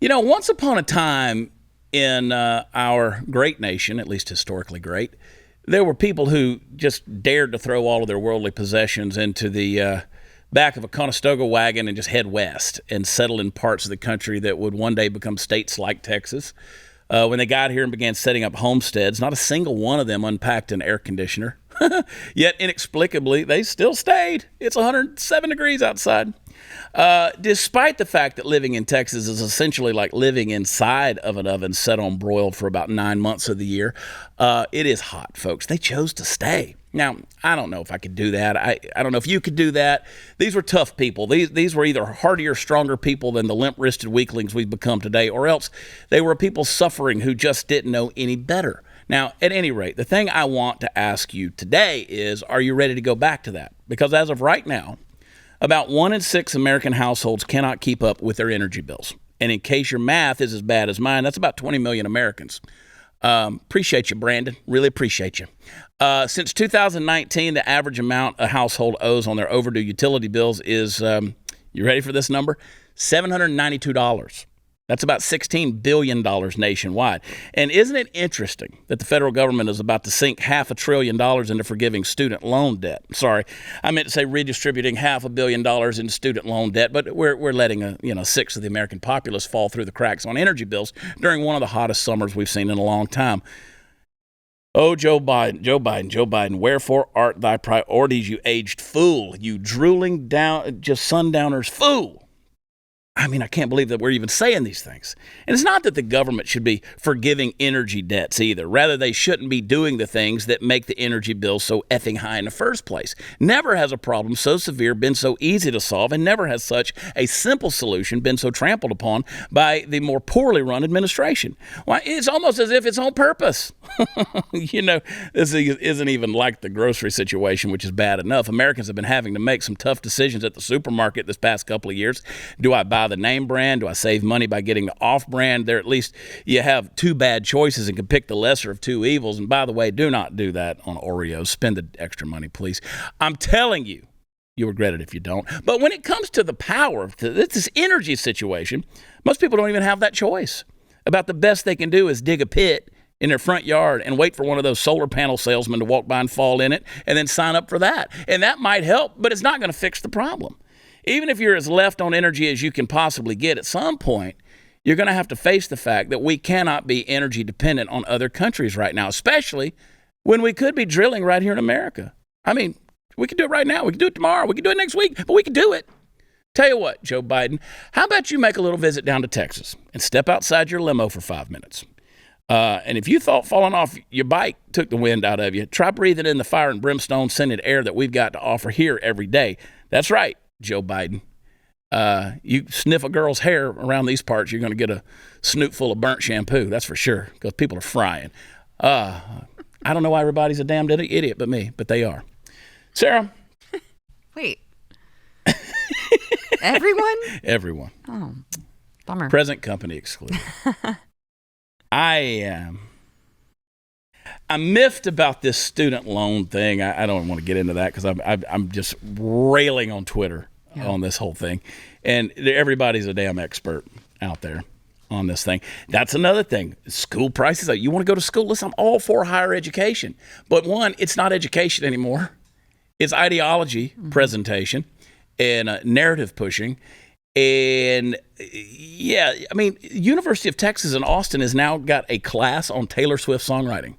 Once upon a time in our great nation, at least historically great, there were people who just dared to throw all of their worldly possessions into the back of a Conestoga wagon and just head west and settle in parts of the country that would one day become states like Texas. When they got here and began setting up homesteads, not a single one of them unpacked an air conditioner. Yet, inexplicably, they still stayed. It's 107 degrees outside. Despite the fact that living in Texas is essentially like living inside of an oven set on broiled for about 9 months of the year, it is hot, folks. They chose to stay. Now, I don't know if I could do that. I don't know if you could do that. These were tough people. These were either hardier, stronger people than the limp-wristed weaklings we've become today, or else they were people suffering who just didn't know any better. Now, at any rate, the thing I want to ask you today is, are you ready to go back to that? Because as of right now, about 1 in 6 American households cannot keep up with their energy bills. And in case your math is as bad as mine, that's about 20 million Americans. Appreciate you, Brandon. Really appreciate you. Since 2019, the average amount a household owes on their overdue utility bills is, you ready for this number? $792. That's about $16 billion nationwide. And isn't it interesting that the federal government is about to sink $500 billion into forgiving student loan debt? Sorry, I meant to say redistributing $500 million in student loan debt, but we're letting a sixth of the American populace fall through the cracks on energy bills during one of the hottest summers we've seen in a long time. Oh, Joe Biden, wherefore art thy priorities, you aged fool, you drooling down, just sundowners fool. I mean, I can't believe that we're even saying these things. And it's not that the government should be forgiving energy debts either. Rather, they shouldn't be doing the things that make the energy bill so effing high in the first place. Never has a problem so severe been so easy to solve, and never has such a simple solution been so trampled upon by the more poorly run administration. Why, it's almost as if it's on purpose. This isn't even like the grocery situation, which is bad enough. Americans have been having to make some tough decisions at the supermarket this past couple of years. Do I buy the name brand? Do I save money by getting the off brand? There, at least you have two bad choices and can pick the lesser of two evils. And by the way, do not do that on Oreos. Spend the extra money, please. I'm telling you, you'll regret it if you don't. But when it comes to the power of this energy situation, most people don't even have that choice. About the best they can do is dig a pit in their front yard and wait for one of those solar panel salesmen to walk by and fall in it and then sign up for that. And that might help, but it's not going to fix the problem. Even if you're as left on energy as you can possibly get, at some point, you're going to have to face the fact that we cannot be energy dependent on other countries right now, especially when we could be drilling right here in America. I mean, we could do it right now. We could do it tomorrow. We could do it next week, but we could do it. Tell you what, Joe Biden, how about you make a little visit down to Texas and step outside your limo for 5 minutes? And if you thought falling off your bike took the wind out of you, try breathing in the fire and brimstone scented air that we've got to offer here every day. That's right, Joe Biden. You sniff a girl's hair around these parts, you're going to get a snoot full of burnt shampoo. That's for sure, because people are frying. I don't know why everybody's a damned idiot but me, but they are. Sarah? Wait. Everyone? Everyone. Oh, bummer. Present company excluded. I'm miffed about this student loan thing. I don't want to get into that because I'm just railing on Twitter on this whole thing. And everybody's a damn expert out there on this thing. That's another thing. School prices. You want to go to school? Listen, I'm all for higher education. But one, it's not education anymore. It's ideology presentation and narrative pushing. And yeah, I mean, University of Texas in Austin has now got a class on Taylor Swift songwriting.